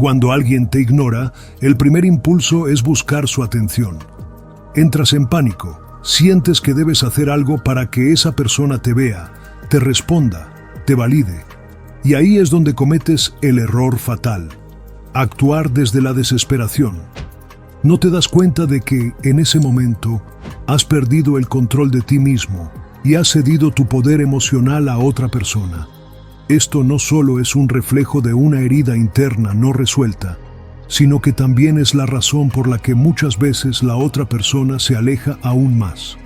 Cuando alguien te ignora, el primer impulso es buscar su atención. Entras en pánico, sientes que debes hacer algo para que esa persona te vea, te responda, te valide. Y ahí es donde cometes el error fatal: actuar desde la desesperación. No te das cuenta de que, en ese momento, has perdido el control de ti mismo y has cedido tu poder emocional a otra persona. Esto no solo es un reflejo de una herida interna no resuelta, sino que también es la razón por la que muchas veces la otra persona se aleja aún más.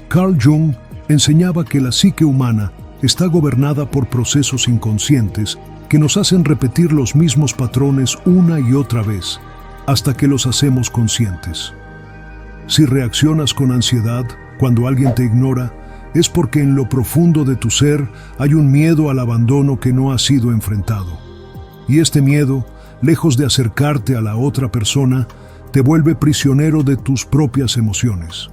Carl Jung enseñaba que la psique humana está gobernada por procesos inconscientes que nos hacen repetir los mismos patrones una y otra vez, hasta que los hacemos conscientes. Si reaccionas con ansiedad cuando alguien te ignora, es porque en lo profundo de tu ser hay un miedo al abandono que no ha sido enfrentado. Y este miedo, lejos de acercarte a la otra persona, te vuelve prisionero de tus propias emociones.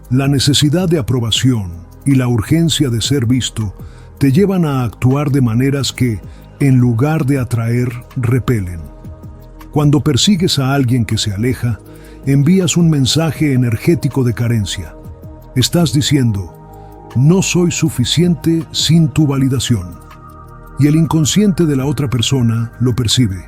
La necesidad de aprobación y la urgencia de ser visto te llevan a actuar de maneras que, en lugar de atraer, repelen. Cuando persigues a alguien que se aleja, envías un mensaje energético de carencia. Estás diciendo: no soy suficiente sin tu validación. Y el inconsciente de la otra persona lo percibe.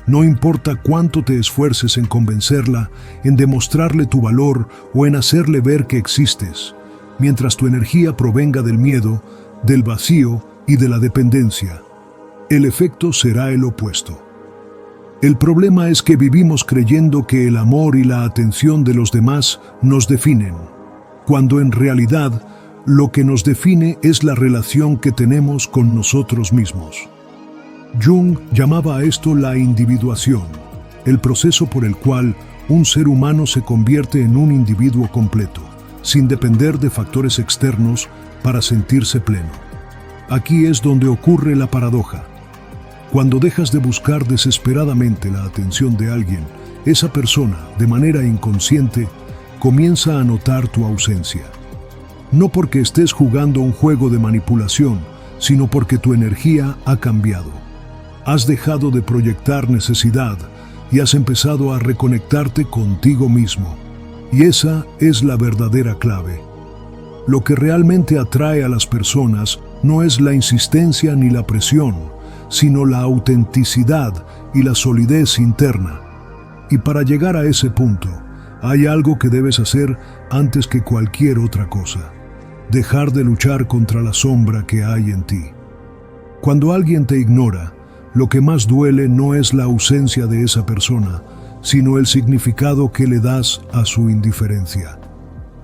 No importa cuánto te esfuerces en convencerla, en demostrarle tu valor o en hacerle ver que existes, mientras tu energía provenga del miedo, del vacío y de la dependencia, el efecto será el opuesto. El problema es que vivimos creyendo que el amor y la atención de los demás nos definen, cuando en realidad lo que nos define es la relación que tenemos con nosotros mismos. Jung llamaba a esto la individuación, el proceso por el cual un ser humano se convierte en un individuo completo, sin depender de factores externos para sentirse pleno. Aquí es donde ocurre la paradoja. Cuando dejas de buscar desesperadamente la atención de alguien, esa persona, de manera inconsciente, comienza a notar tu ausencia. No porque estés jugando un juego de manipulación, sino porque tu energía ha cambiado. Has dejado de proyectar necesidad y has empezado a reconectarte contigo mismo. Y esa es la verdadera clave. Lo que realmente atrae a las personas no es la insistencia ni la presión, sino la autenticidad y la solidez interna. Y para llegar a ese punto, hay algo que debes hacer antes que cualquier otra cosa: dejar de luchar contra la sombra que hay en ti. Cuando alguien te ignora, lo que más duele no es la ausencia de esa persona, sino el significado que le das a su indiferencia.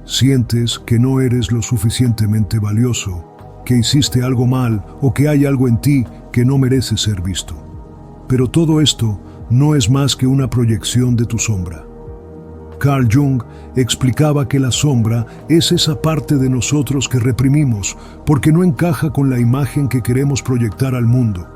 Sientes que no eres lo suficientemente valioso, que hiciste algo mal o que hay algo en ti que no merece ser visto. Pero todo esto no es más que una proyección de tu sombra. Carl Jung explicaba que la sombra es esa parte de nosotros que reprimimos porque no encaja con la imagen que queremos proyectar al mundo.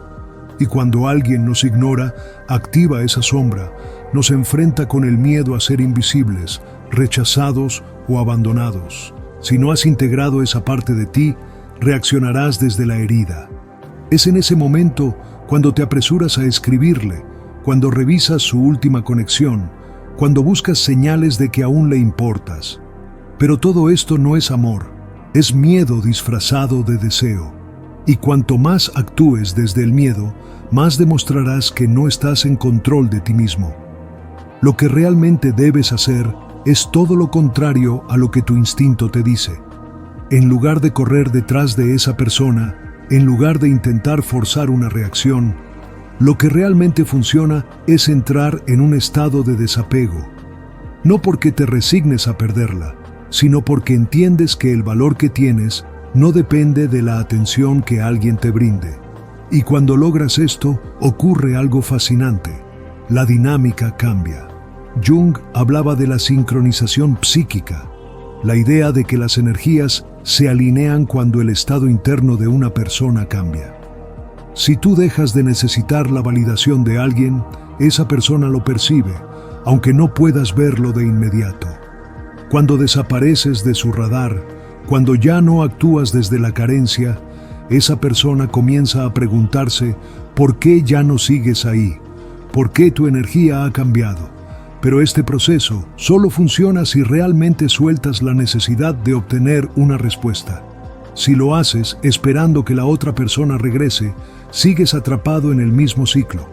Y cuando alguien nos ignora, activa esa sombra, nos enfrenta con el miedo a ser invisibles, rechazados o abandonados. Si no has integrado esa parte de ti, reaccionarás desde la herida. Es en ese momento cuando te apresuras a escribirle, cuando revisas su última conexión, cuando buscas señales de que aún le importas. Pero todo esto no es amor, es miedo disfrazado de deseo. Y cuanto más actúes desde el miedo, más demostrarás que no estás en control de ti mismo. Lo que realmente debes hacer es todo lo contrario a lo que tu instinto te dice. En lugar de correr detrás de esa persona, en lugar de intentar forzar una reacción, lo que realmente funciona es entrar en un estado de desapego. No porque te resignes a perderla, sino porque entiendes que el valor que tienes no depende de la atención que alguien te brinde. Y cuando logras esto, ocurre algo fascinante. La dinámica cambia. Jung hablaba de la sincronización psíquica, la idea de que las energías se alinean cuando el estado interno de una persona cambia. Si tú dejas de necesitar la validación de alguien, esa persona lo percibe, aunque no puedas verlo de inmediato. Cuando desapareces de su radar, cuando ya no actúas desde la carencia, esa persona comienza a preguntarse ¿por qué ya no sigues ahí? por qué tu energía ha cambiado. Pero este proceso solo funciona si realmente sueltas la necesidad de obtener una respuesta. Si lo haces esperando que la otra persona regrese, sigues atrapado en el mismo ciclo.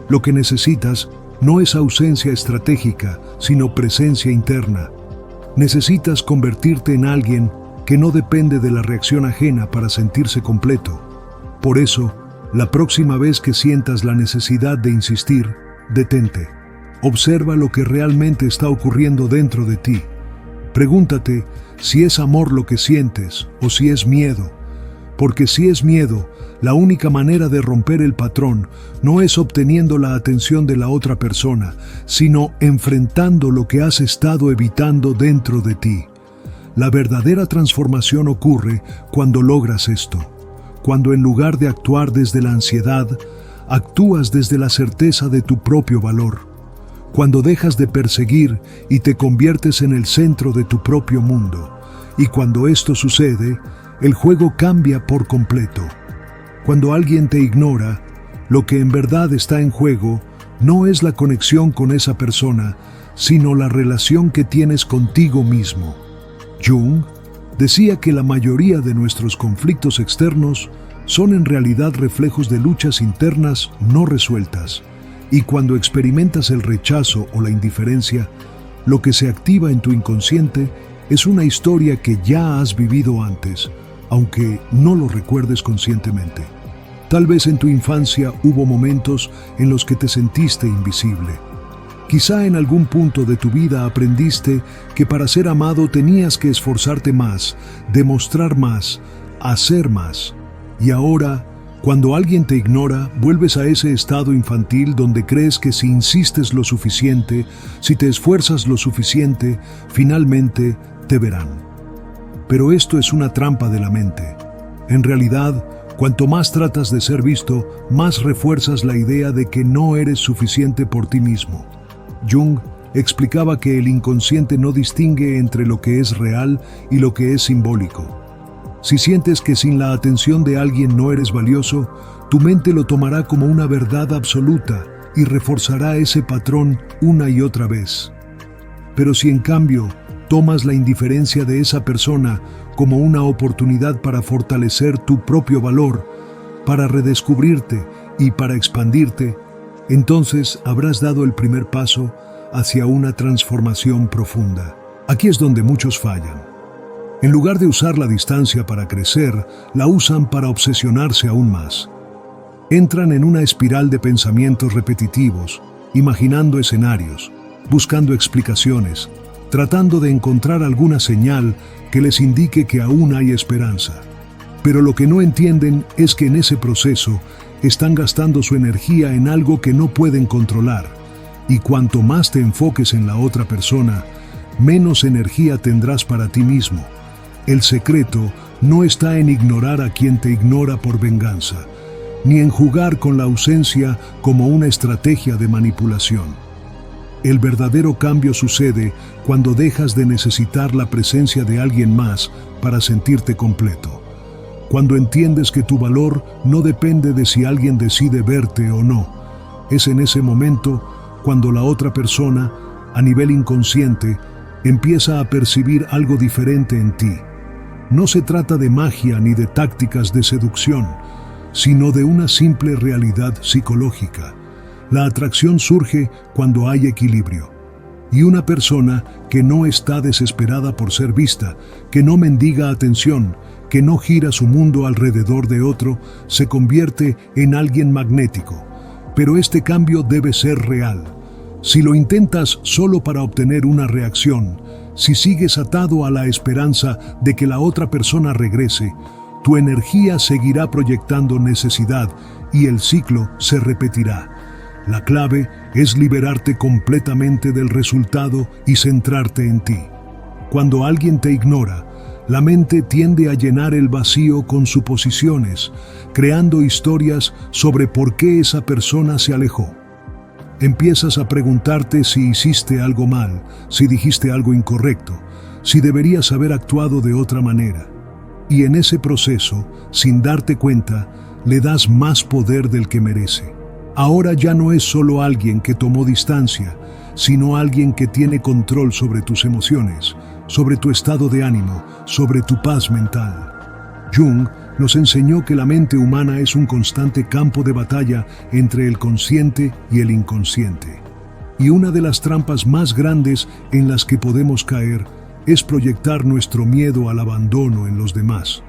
Lo que necesitas no es ausencia estratégica, sino presencia interna. Necesitas convertirte en alguien que no depende de la reacción ajena para sentirse completo. Por eso, la próxima vez que sientas la necesidad de insistir, detente. Observa lo que realmente está ocurriendo dentro de ti. Pregúntate si es amor lo que sientes o si es miedo. Porque si es miedo, la única manera de romper el patrón no es obteniendo la atención de la otra persona, sino enfrentando lo que has estado evitando dentro de ti. La verdadera transformación ocurre cuando logras esto. Cuando en lugar de actuar desde la ansiedad, actúas desde la certeza de tu propio valor. Cuando dejas de perseguir y te conviertes en el centro de tu propio mundo. Y cuando esto sucede, el juego cambia por completo. Cuando alguien te ignora, lo que en verdad está en juego no es la conexión con esa persona, sino la relación que tienes contigo mismo. Jung decía que la mayoría de nuestros conflictos externos son en realidad reflejos de luchas internas no resueltas. Y cuando experimentas el rechazo o la indiferencia, lo que se activa en tu inconsciente es una historia que ya has vivido antes, aunque no lo recuerdes conscientemente. Tal vez en tu infancia hubo momentos en los que te sentiste invisible. Quizá en algún punto de tu vida aprendiste que para ser amado tenías que esforzarte más, demostrar más, hacer más. Y ahora, cuando alguien te ignora, vuelves a ese estado infantil donde crees que si insistes lo suficiente, si te esfuerzas lo suficiente, finalmente te verán. Pero esto es una trampa de la mente. En realidad, cuanto más tratas de ser visto, más refuerzas la idea de que no eres suficiente por ti mismo. Jung explicaba que el inconsciente no distingue entre lo que es real y lo que es simbólico. Si sientes que sin la atención de alguien no eres valioso, tu mente lo tomará como una verdad absoluta y reforzará ese patrón una y otra vez. Pero si en cambio tomas la indiferencia de esa persona como una oportunidad para fortalecer tu propio valor, para redescubrirte y para expandirte, entonces habrás dado el primer paso hacia una transformación profunda. Aquí es donde muchos fallan. En lugar de usar la distancia para crecer, la usan para obsesionarse aún más. Entran en una espiral de pensamientos repetitivos, imaginando escenarios, buscando explicaciones, tratando de encontrar alguna señal que les indique que aún hay esperanza. Pero lo que no entienden es que en ese proceso están gastando su energía en algo que no pueden controlar, y cuanto más te enfoques en la otra persona, menos energía tendrás para ti mismo. El secreto no está en ignorar a quien te ignora por venganza, ni en jugar con la ausencia como una estrategia de manipulación. El verdadero cambio sucede cuando dejas de necesitar la presencia de alguien más para sentirte completo. Cuando entiendes que tu valor no depende de si alguien decide verte o no. Es en ese momento cuando la otra persona, a nivel inconsciente, empieza a percibir algo diferente en ti. No se trata de magia ni de tácticas de seducción, sino de una simple realidad psicológica. La atracción surge cuando hay equilibrio. Y una persona que no está desesperada por ser vista, que no mendiga atención, que no gira su mundo alrededor de otro, se convierte en alguien magnético. Pero este cambio debe ser real. Si lo intentas solo para obtener una reacción, si sigues atado a la esperanza de que la otra persona regrese, tu energía seguirá proyectando necesidad y el ciclo se repetirá. La clave es liberarte completamente del resultado y centrarte en ti. Cuando alguien te ignora, la mente tiende a llenar el vacío con suposiciones, creando historias sobre por qué esa persona se alejó. Empiezas a preguntarte si hiciste algo mal, si dijiste algo incorrecto, si deberías haber actuado de otra manera. Y en ese proceso, sin darte cuenta, le das más poder del que merece. Ahora ya no es solo alguien que tomó distancia, sino alguien que tiene control sobre tus emociones, sobre tu estado de ánimo, sobre tu paz mental. Jung nos enseñó que la mente humana es un constante campo de batalla entre el consciente y el inconsciente. Y una de las trampas más grandes en las que podemos caer es proyectar nuestro miedo al abandono en los demás.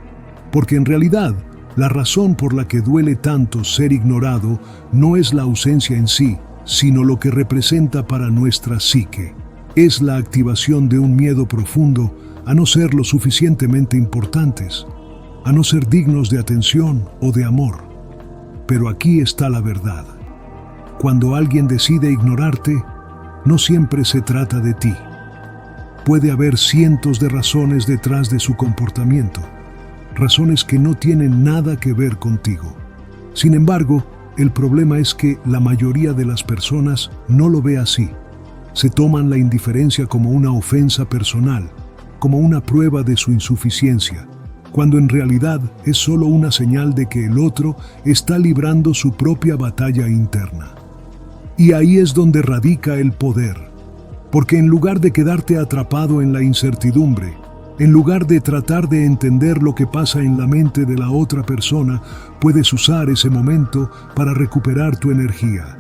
Porque en realidad, la razón por la que duele tanto ser ignorado no es la ausencia en sí, sino lo que representa para nuestra psique. Es la activación de un miedo profundo a no ser lo suficientemente importantes, a no ser dignos de atención o de amor. Pero aquí está la verdad. Cuando alguien decide ignorarte, no siempre se trata de ti. Puede haber cientos de razones detrás de su comportamiento, razones que no tienen nada que ver contigo. Sin embargo, el problema es que la mayoría de las personas no lo ve así. Se toman la indiferencia como una ofensa personal, como una prueba de su insuficiencia, cuando en realidad es solo una señal de que el otro está librando su propia batalla interna. Y ahí es donde radica el poder, porque en lugar de quedarte atrapado en la incertidumbre, en lugar de tratar de entender lo que pasa en la mente de la otra persona, puedes usar ese momento para recuperar tu energía,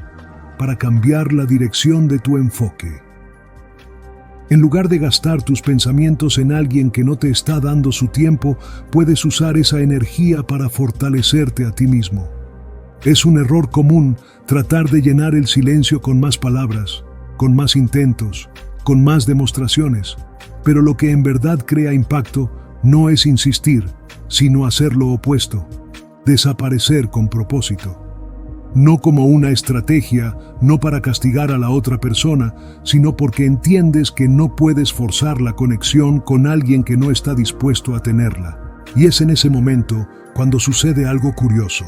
para cambiar la dirección de tu enfoque. En lugar de gastar tus pensamientos en alguien que no te está dando su tiempo, puedes usar esa energía para fortalecerte a ti mismo. Es un error común tratar de llenar el silencio con más palabras, con más intentos, con más demostraciones, pero lo que en verdad crea impacto no es insistir, sino hacer lo opuesto, desaparecer con propósito. No como una estrategia, no para castigar a la otra persona, sino porque entiendes que no puedes forzar la conexión con alguien que no está dispuesto a tenerla. Y es en ese momento cuando sucede algo curioso.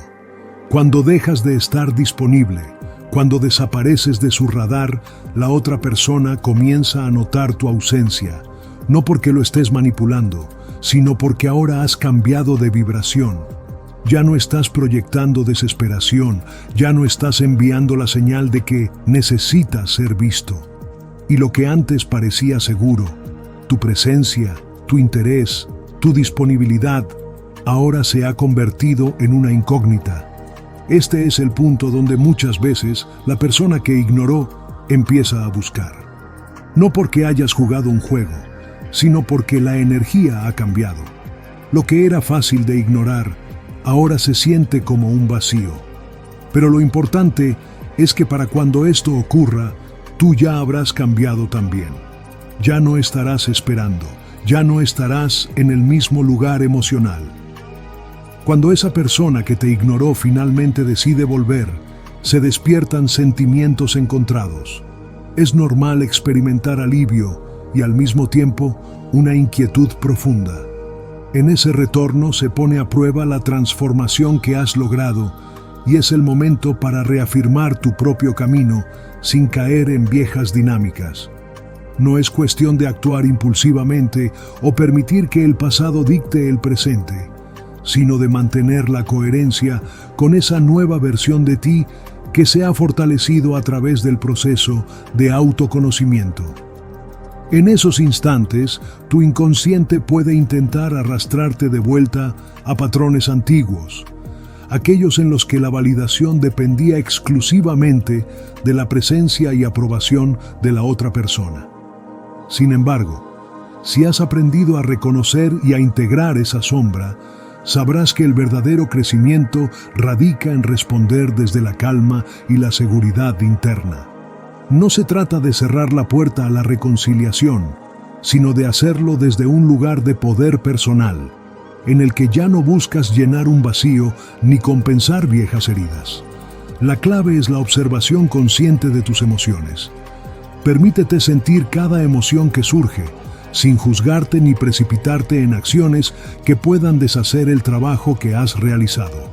Cuando dejas de estar disponible, cuando desapareces de su radar, la otra persona comienza a notar tu ausencia, no porque lo estés manipulando, sino porque ahora has cambiado de vibración. Ya no estás proyectando desesperación, ya no estás enviando la señal de que necesitas ser visto. Y lo que antes parecía seguro, tu presencia, tu interés, tu disponibilidad, ahora se ha convertido en una incógnita. Este es el punto donde muchas veces la persona que ignoró empieza a buscar. No porque hayas jugado un juego, sino porque la energía ha cambiado. Lo que era fácil de ignorar, ahora se siente como un vacío. Pero lo importante es que para cuando esto ocurra, tú ya habrás cambiado también. Ya no estarás esperando, ya no estarás en el mismo lugar emocional. Cuando esa persona que te ignoró finalmente decide volver, se despiertan sentimientos encontrados. Es normal experimentar alivio y al mismo tiempo una inquietud profunda. En ese retorno se pone a prueba la transformación que has logrado y es el momento para reafirmar tu propio camino sin caer en viejas dinámicas. No es cuestión de actuar impulsivamente o permitir que el pasado dicte el presente, sino de mantener la coherencia con esa nueva versión de ti que se ha fortalecido a través del proceso de autoconocimiento. En esos instantes, tu inconsciente puede intentar arrastrarte de vuelta a patrones antiguos, aquellos en los que la validación dependía exclusivamente de la presencia y aprobación de la otra persona. Sin embargo, si has aprendido a reconocer y a integrar esa sombra, sabrás que el verdadero crecimiento radica en responder desde la calma y la seguridad interna. No se trata de cerrar la puerta a la reconciliación, sino de hacerlo desde un lugar de poder personal, en el que ya no buscas llenar un vacío ni compensar viejas heridas. La clave es la observación consciente de tus emociones. Permítete sentir cada emoción que surge, sin juzgarte ni precipitarte en acciones que puedan deshacer el trabajo que has realizado.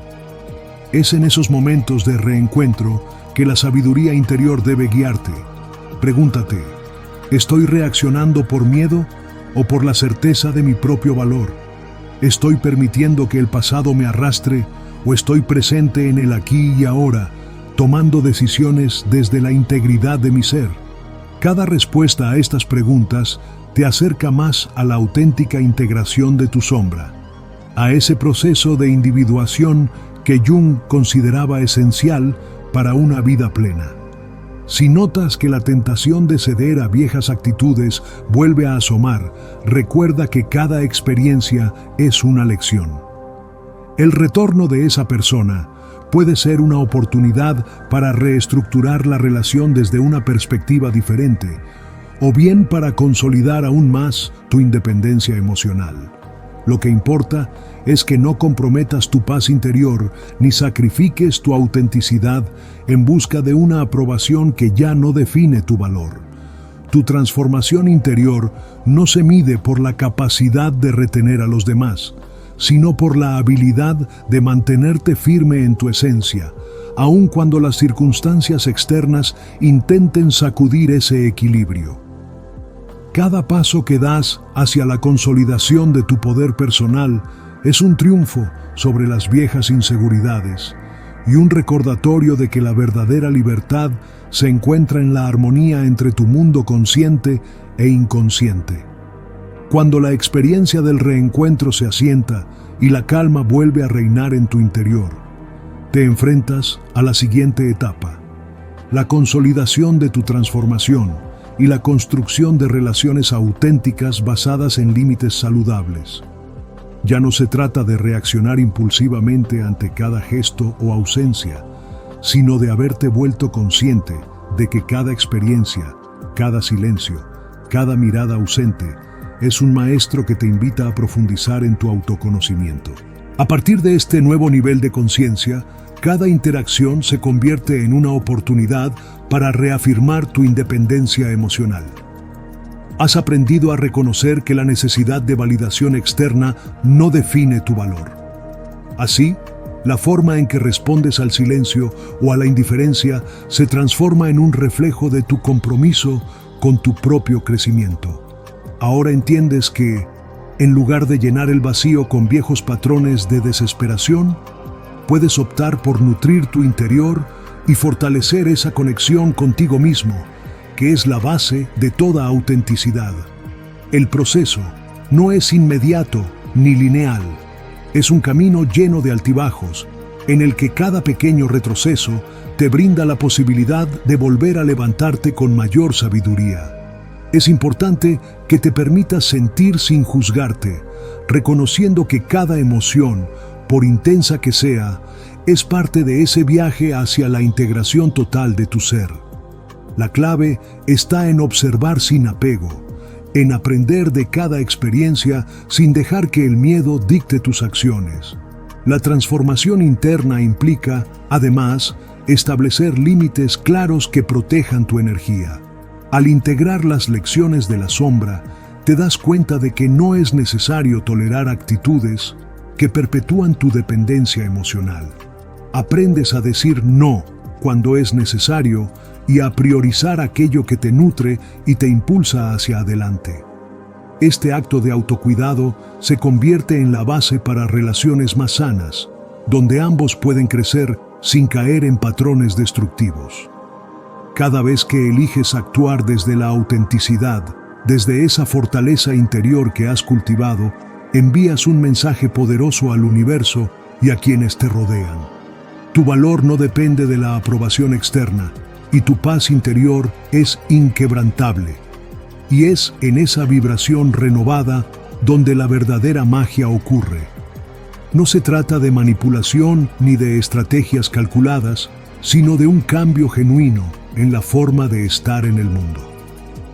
Es en esos momentos de reencuentro que la sabiduría interior debe guiarte. Pregúntate, ¿estoy reaccionando por miedo o por la certeza de mi propio valor? ¿Estoy permitiendo que el pasado me arrastre o estoy presente en el aquí y ahora, tomando decisiones desde la integridad de mi ser? Cada respuesta a estas preguntas te acerca más a la auténtica integración de tu sombra, a ese proceso de individuación que Jung consideraba esencial para una vida plena. Si notas que la tentación de ceder a viejas actitudes vuelve a asomar, recuerda que cada experiencia es una lección. El retorno de esa persona puede ser una oportunidad para reestructurar la relación desde una perspectiva diferente, o bien para consolidar aún más tu independencia emocional. Lo que importa es que no comprometas tu paz interior ni sacrifiques tu autenticidad en busca de una aprobación que ya no define tu valor. Tu transformación interior no se mide por la capacidad de retener a los demás, sino por la habilidad de mantenerte firme en tu esencia, aun cuando las circunstancias externas intenten sacudir ese equilibrio. Cada paso que das hacia la consolidación de tu poder personal es un triunfo sobre las viejas inseguridades y un recordatorio de que la verdadera libertad se encuentra en la armonía entre tu mundo consciente e inconsciente. Cuando la experiencia del reencuentro se asienta y la calma vuelve a reinar en tu interior, te enfrentas a la siguiente etapa: la consolidación de tu transformación y la construcción de relaciones auténticas basadas en límites saludables. Ya no se trata de reaccionar impulsivamente ante cada gesto o ausencia, sino de haberte vuelto consciente de que cada experiencia, cada silencio, cada mirada ausente es un maestro que te invita a profundizar en tu autoconocimiento. A partir de este nuevo nivel de conciencia, cada interacción se convierte en una oportunidad para reafirmar tu independencia emocional. Has aprendido a reconocer que la necesidad de validación externa no define tu valor. Así, la forma en que respondes al silencio o a la indiferencia se transforma en un reflejo de tu compromiso con tu propio crecimiento. Ahora entiendes que, en lugar de llenar el vacío con viejos patrones de desesperación, puedes optar por nutrir tu interior y fortalecer esa conexión contigo mismo, que es la base de toda autenticidad. El proceso no es inmediato ni lineal, es un camino lleno de altibajos, en el que cada pequeño retroceso te brinda la posibilidad de volver a levantarte con mayor sabiduría. Es importante que te permitas sentir sin juzgarte, reconociendo que cada emoción, por intensa que sea, es parte de ese viaje hacia la integración total de tu ser. La clave está en observar sin apego, en aprender de cada experiencia sin dejar que el miedo dicte tus acciones. La transformación interna implica, además, establecer límites claros que protejan tu energía. Al integrar las lecciones de la sombra, te das cuenta de que no es necesario tolerar actitudes que perpetúan tu dependencia emocional. Aprendes a decir no cuando es necesario y a priorizar aquello que te nutre y te impulsa hacia adelante. Este acto de autocuidado se convierte en la base para relaciones más sanas, donde ambos pueden crecer sin caer en patrones destructivos. Cada vez que eliges actuar desde la autenticidad, desde esa fortaleza interior que has cultivado, envías un mensaje poderoso al universo y a quienes te rodean. Tu valor no depende de la aprobación externa, y tu paz interior es inquebrantable. Y es en esa vibración renovada donde la verdadera magia ocurre. No se trata de manipulación ni de estrategias calculadas, sino de un cambio genuino en la forma de estar en el mundo.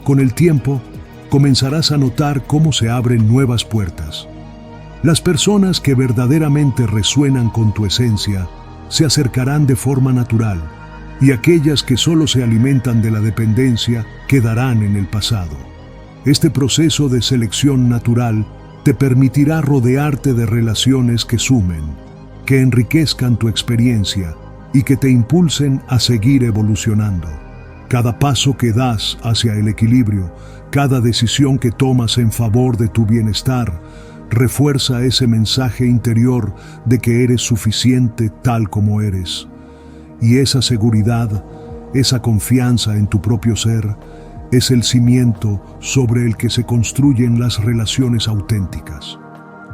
Con el tiempo, comenzarás a notar cómo se abren nuevas puertas. Las personas que verdaderamente resuenan con tu esencia se acercarán de forma natural, y aquellas que solo se alimentan de la dependencia quedarán en el pasado. Este proceso de selección natural te permitirá rodearte de relaciones que sumen, que enriquezcan tu experiencia y que te impulsen a seguir evolucionando. Cada paso que das hacia el equilibrio, cada decisión que tomas en favor de tu bienestar, refuerza ese mensaje interior de que eres suficiente tal como eres. Y esa seguridad, esa confianza en tu propio ser, es el cimiento sobre el que se construyen las relaciones auténticas.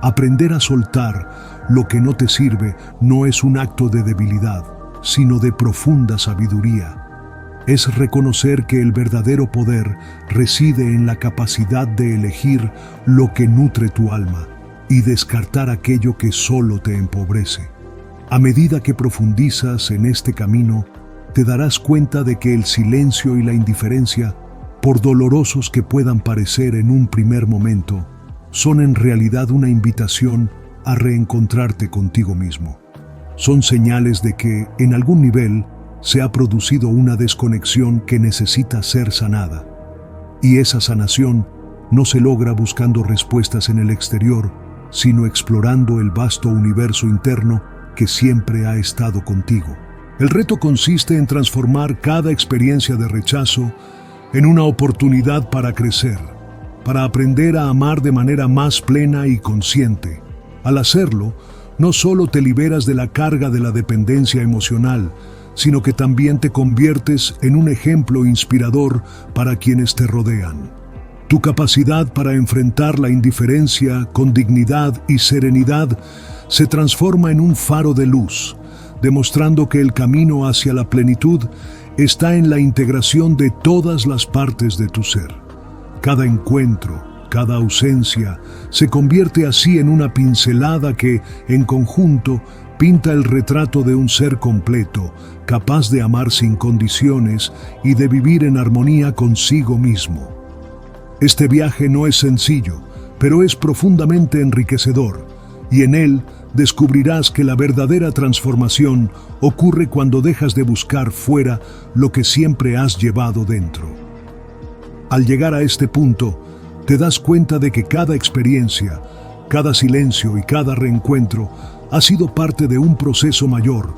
Aprender a soltar lo que no te sirve no es un acto de debilidad, sino de profunda sabiduría. Es reconocer que el verdadero poder reside en la capacidad de elegir lo que nutre tu alma y descartar aquello que solo te empobrece. A medida que profundizas en este camino, te darás cuenta de que el silencio y la indiferencia, por dolorosos que puedan parecer en un primer momento, son en realidad una invitación a reencontrarte contigo mismo. Son señales de que, en algún nivel, se ha producido una desconexión que necesita ser sanada. Y esa sanación no se logra buscando respuestas en el exterior, sino explorando el vasto universo interno que siempre ha estado contigo. El reto consiste en transformar cada experiencia de rechazo en una oportunidad para crecer, para aprender a amar de manera más plena y consciente. Al hacerlo, no solo te liberas de la carga de la dependencia emocional, sino que también te conviertes en un ejemplo inspirador para quienes te rodean. Tu capacidad para enfrentar la indiferencia con dignidad y serenidad se transforma en un faro de luz, demostrando que el camino hacia la plenitud está en la integración de todas las partes de tu ser. Cada encuentro, cada ausencia, se convierte así en una pincelada que, en conjunto, pinta el retrato de un ser completo, capaz de amar sin condiciones y de vivir en armonía consigo mismo. Este viaje no es sencillo, pero es profundamente enriquecedor, y en él descubrirás que la verdadera transformación ocurre cuando dejas de buscar fuera lo que siempre has llevado dentro. Al llegar a este punto, te das cuenta de que cada experiencia, cada silencio y cada reencuentro ha sido parte de un proceso mayor,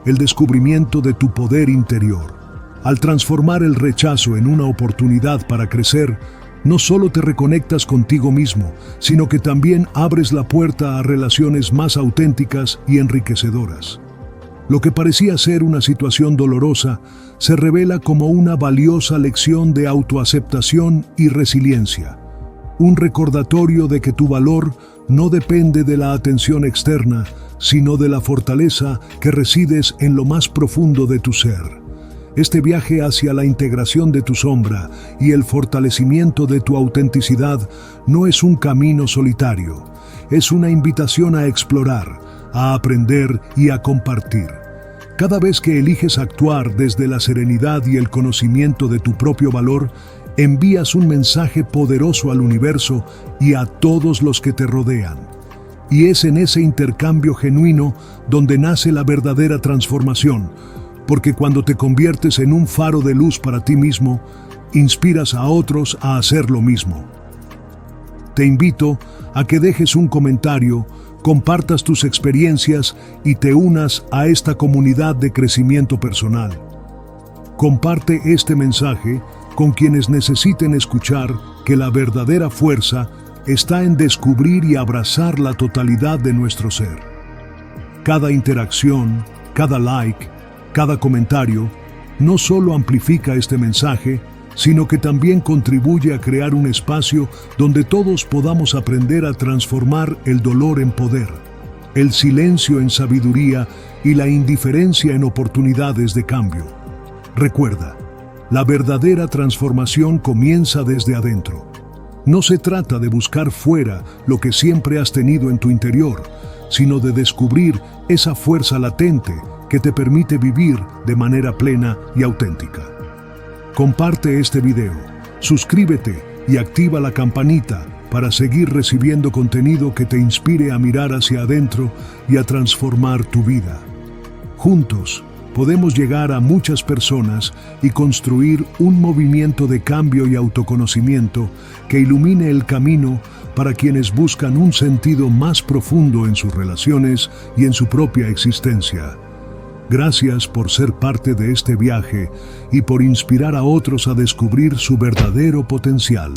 el descubrimiento de tu poder interior. Al transformar el rechazo en una oportunidad para crecer, no solo te reconectas contigo mismo, sino que también abres la puerta a relaciones más auténticas y enriquecedoras. Lo que parecía ser una situación dolorosa se revela como una valiosa lección de autoaceptación y resiliencia, un recordatorio de que tu valor no depende de la atención externa, sino de la fortaleza que resides en lo más profundo de tu ser. Este viaje hacia la integración de tu sombra y el fortalecimiento de tu autenticidad no es un camino solitario, es una invitación a explorar, a aprender y a compartir. Cada vez que eliges actuar desde la serenidad y el conocimiento de tu propio valor, envías un mensaje poderoso al universo y a todos los que te rodean. Y es en ese intercambio genuino donde nace la verdadera transformación, porque cuando te conviertes en un faro de luz para ti mismo, inspiras a otros a hacer lo mismo. Te invito a que dejes un comentario, compartas tus experiencias y te unas a esta comunidad de crecimiento personal. Comparte este mensaje con quienes necesiten escuchar que la verdadera fuerza está en descubrir y abrazar la totalidad de nuestro ser. Cada interacción, cada like, cada comentario no solo amplifica este mensaje, sino que también contribuye a crear un espacio donde todos podamos aprender a transformar el dolor en poder, el silencio en sabiduría y la indiferencia en oportunidades de cambio. Recuerda, la verdadera transformación comienza desde adentro. No se trata de buscar fuera lo que siempre has tenido en tu interior, sino de descubrir esa fuerza latente que te permite vivir de manera plena y auténtica. Comparte este video, suscríbete y activa la campanita para seguir recibiendo contenido que te inspire a mirar hacia adentro y a transformar tu vida. Juntos, podemos llegar a muchas personas y construir un movimiento de cambio y autoconocimiento que ilumine el camino para quienes buscan un sentido más profundo en sus relaciones y en su propia existencia. Gracias por ser parte de este viaje y por inspirar a otros a descubrir su verdadero potencial.